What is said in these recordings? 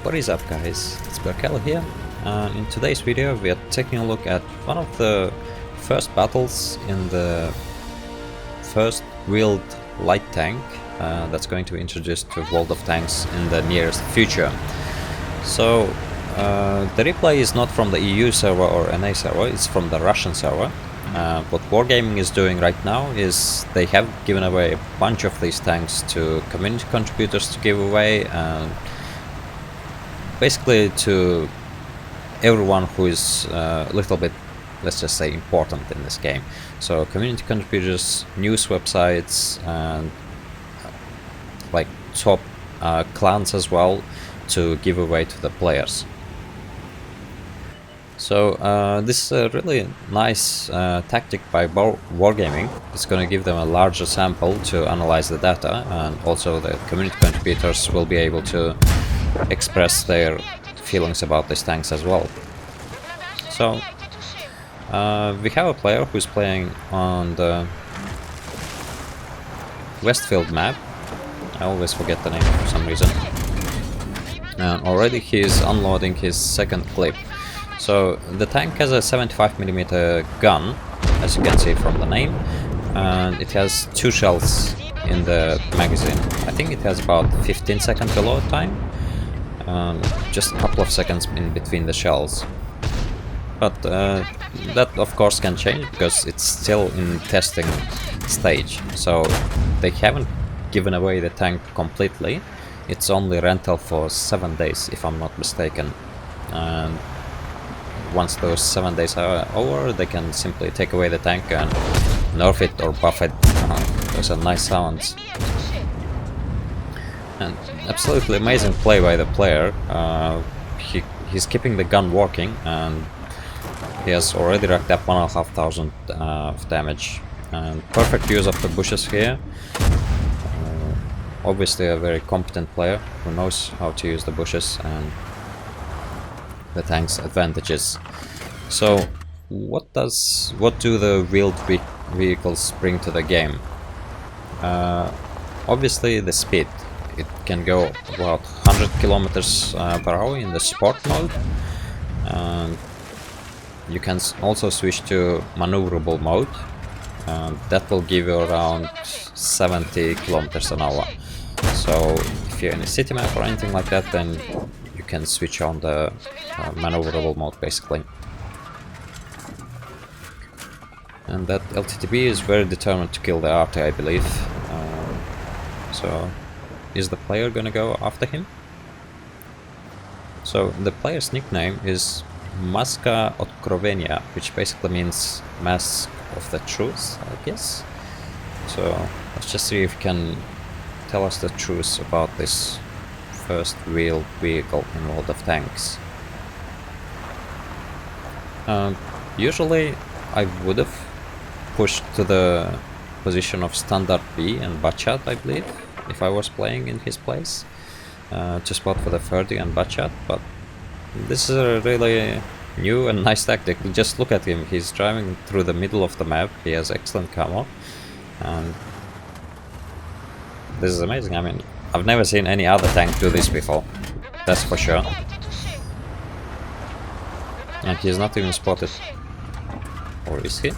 What is up, guys? It's Berkel here, and in today's video we are taking a look at one of the first battles in the first wheeled light tank that's going to be introduced to World of Tanks in the nearest future. So the replay is not from the EU server or NA server, it's from the Russian server. What Wargaming is doing right now is they have given away a bunch of these tanks to community contributors to give away, and basically to everyone who is a little bit, let's just say, important in this game. So community contributors, news websites, and like top clans as well, to give away to the players. So this is a really nice tactic by Wargaming. It's going to give them a larger sample to analyze the data, and also the community contributors will be able to express their feelings about these tanks as well. So we have a player who's playing on the Westfield map. I always forget the name for some reason. And already he's unloading his second clip. So the tank has a 75mm gun, as you can see from the name, and it has 2 shells in the magazine. I think it has about 15-second reload time, just a couple of seconds in between the shells. But that of course can change because it's still in testing stage, so they haven't given away the tank completely. It's only rental for 7 days, if I'm not mistaken. And once those 7 days are over, they can simply take away the tank and nerf it or buff it. Those are nice sounds. And absolutely amazing play by the player. He's keeping the gun working, and he has already racked up 1,500 of damage. And perfect use of the bushes here. Obviously a very competent player who knows how to use the bushes and the tank's advantages. So what do the wheeled vehicles bring to the game? Obviously the speed. It can go about 100 kilometers per hour in the sport mode, and you can also switch to maneuverable mode, and that will give you around 70 kilometers an hour. So if you're in a city map or anything like that, then you can switch on the maneuverable mode basically. And that LTTB is very determined to kill the RT, I believe. So is the player gonna go after him? So the player's nickname is Maska Откровения, which basically means mask of the truth, I guess. So let's just see if he can tell us the truth about this first wheeled vehicle in World of Tanks. Usually I would have pushed to the position of Standard B and Bachat, I believe, if I was playing in his place, to spot for the Ferdi and Bachat, but this is a really new and nice tactic. Just look at him, he's driving through the middle of the map, he has excellent camo, and this is amazing. I mean, I've never seen any other tank do this before, that's for sure. And he's not even spotted. Or is he?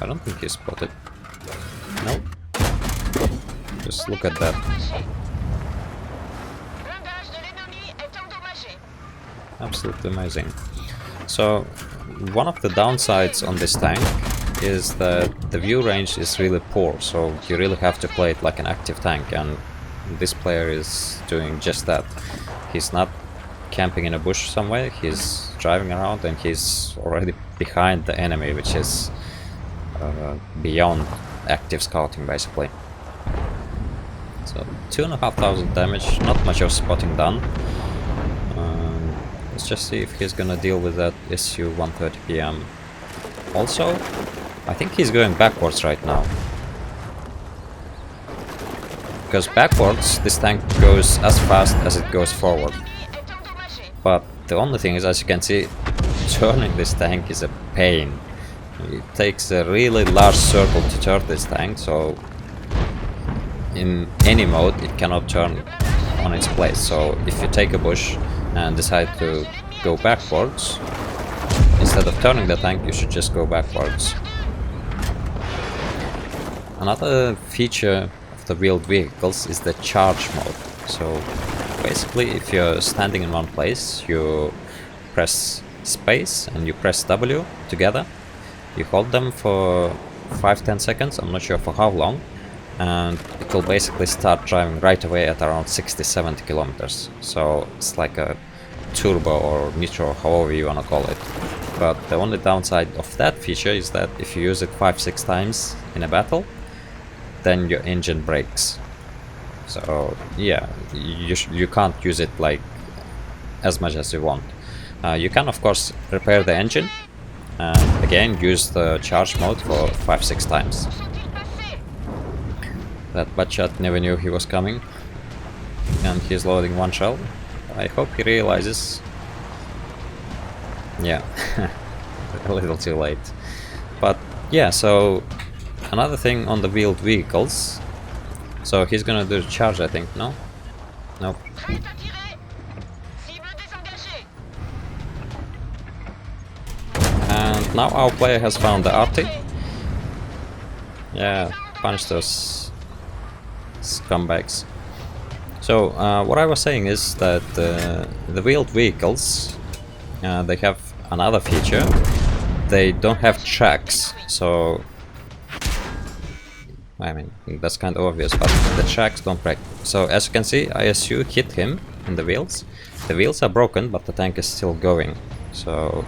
I don't think he's spotted. No. Just look at that. Absolutely amazing. So, one of the downsides on this tank is that the view range is really poor, so you really have to play it like an active tank, and this player is doing just that. He's not camping in a bush somewhere, he's driving around and he's already behind the enemy, which is beyond active scouting basically. So 2,500 damage, not much of spotting done. Let's just see if he's gonna deal with that SU 130 PM. Also, I think he's going backwards right now. Because backwards, this tank goes as fast as it goes forward. But the only thing is, as you can see, turning this tank is a pain. It takes a really large circle to turn this tank, so in any mode it cannot turn on its place. So if you take a bush, and decide to go backwards, instead of turning the tank, you should just go backwards. Another feature of the wheeled vehicles is the charge mode. So basically, if you're standing in one place, you press space and you press W together. You hold them for 5-10 seconds, I'm not sure for how long, and it will basically start driving right away at around 60-70 kilometers. So it's like a turbo or nitro, however you wanna call it. But the only downside of that feature is that if you use it 5-6 times in a battle, then your engine breaks. So yeah, you can't use it like as much as you want. You can of course repair the engine and again use the charge mode for 5-6 times. That butshot never knew he was coming, and he's loading one shell. I hope he realizes. Yeah, a little too late. But yeah, so another thing on the wheeled vehicles. So he's gonna do the charge, I think, no? Nope. And now our player has found the RT. Yeah, punch those scumbags. So what I was saying is that the wheeled vehicles, they have another feature. They don't have tracks, so I mean, that's kind of obvious, but the tracks don't break. So as you can see, ISU hit him in the wheels. The wheels are broken, but the tank is still going. So,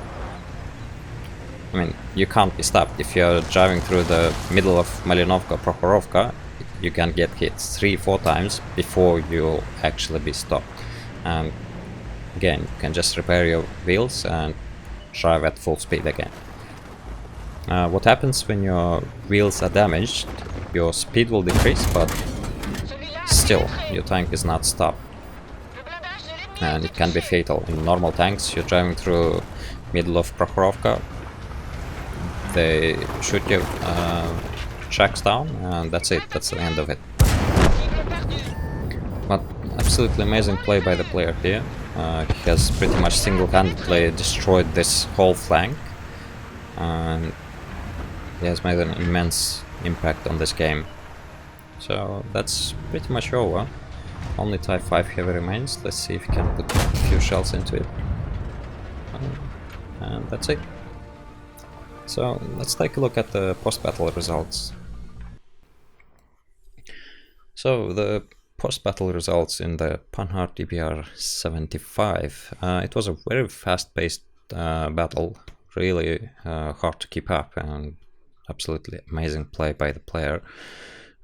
I mean, you can't be stopped. If you're driving through the middle of Malinovka, Prokhorovka, you can get hit 3-4 times before you'll actually be stopped. And again, you can just repair your wheels and drive at full speed again. What happens when your wheels are damaged? Your speed will decrease, but still, your tank is not stopped. And it can be fatal. In normal tanks, you're driving through middle of Prokhorovka, they shoot your tracks down, and that's it, that's the end of it. But absolutely amazing play by the player here. He has pretty much single-handedly destroyed this whole flank, and he has made an immense impact on this game. So that's pretty much over. Only Type 5 heavy remains. Let's see if we can put a few shells into it. And that's it. So let's take a look at the post-battle results. So the post-battle results in the Panhard EBR 75. It was a very fast-paced battle, really hard to keep up, and absolutely amazing play by the player.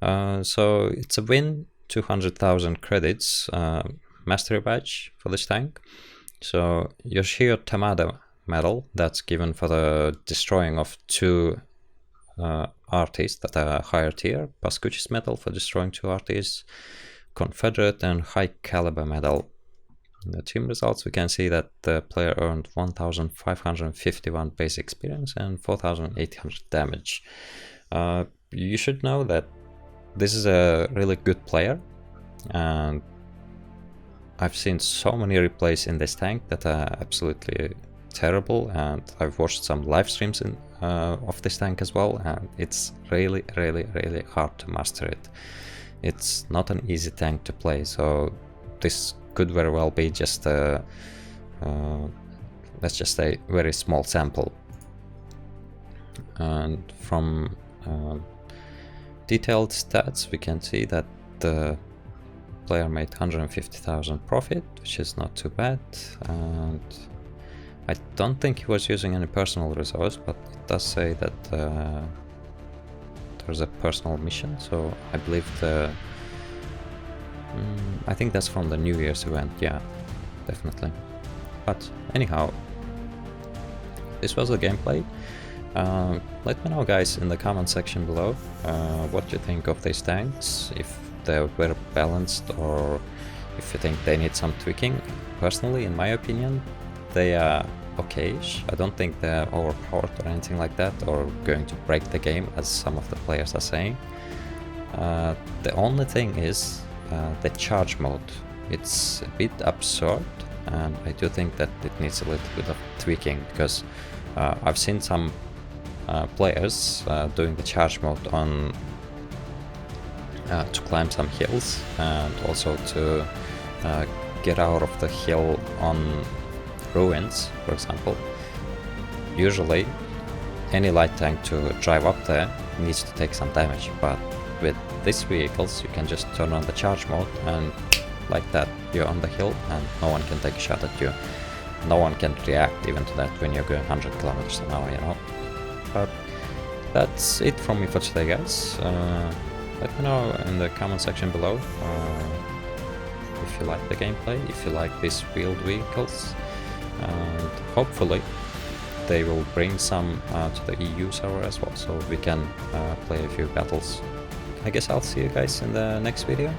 So it's a win, 200,000 credits, mastery badge for this tank. So Yoshio Tamada medal, that's given for the destroying of 2 RTs that are higher tier, Pascucci's medal for destroying 2 RTs, Confederate and High Caliber medal. In the team results, we can see that the player earned 1,551 base experience and 4,800 damage. You should know that this is a really good player, and I've seen so many replays in this tank that are absolutely terrible, and I've watched some live streams of this tank as well, and it's really hard to master it. It's not an easy tank to play, so this could very well be just a, let's just say, very small sample. And from detailed stats, we can see that the player made 150,000 profit, which is not too bad, and I don't think he was using any personal resource, but it does say that there's a personal mission, so I believe I think that's from the New Year's event, yeah, definitely. But anyhow, this was the gameplay. Let me know, guys, in the comment section below what you think of these tanks, if they were balanced or if you think they need some tweaking. Personally, in my opinion, they are okay-ish. I don't think they're overpowered or anything like that, or going to break the game, as some of the players are saying. The only thing is the charge mode. It's a bit absurd, and I do think that it needs a little bit of tweaking, because I've seen some players doing the charge mode on to climb some hills, and also to get out of the hill on ruins, for example. Usually any light tank to drive up there needs to take some damage, but with these vehicles you can just turn on the charge mode, and like that you're on the hill and no one can take a shot at you. No one can react even to that when you're going 100 kilometers an hour, you know. But that's it from me for today, guys. Let me know in the comment section below if you like the gameplay, if you like these wheeled vehicles, and hopefully they will bring some to the EU server as well, so we can play a few battles. I guess I'll see you guys in the next video.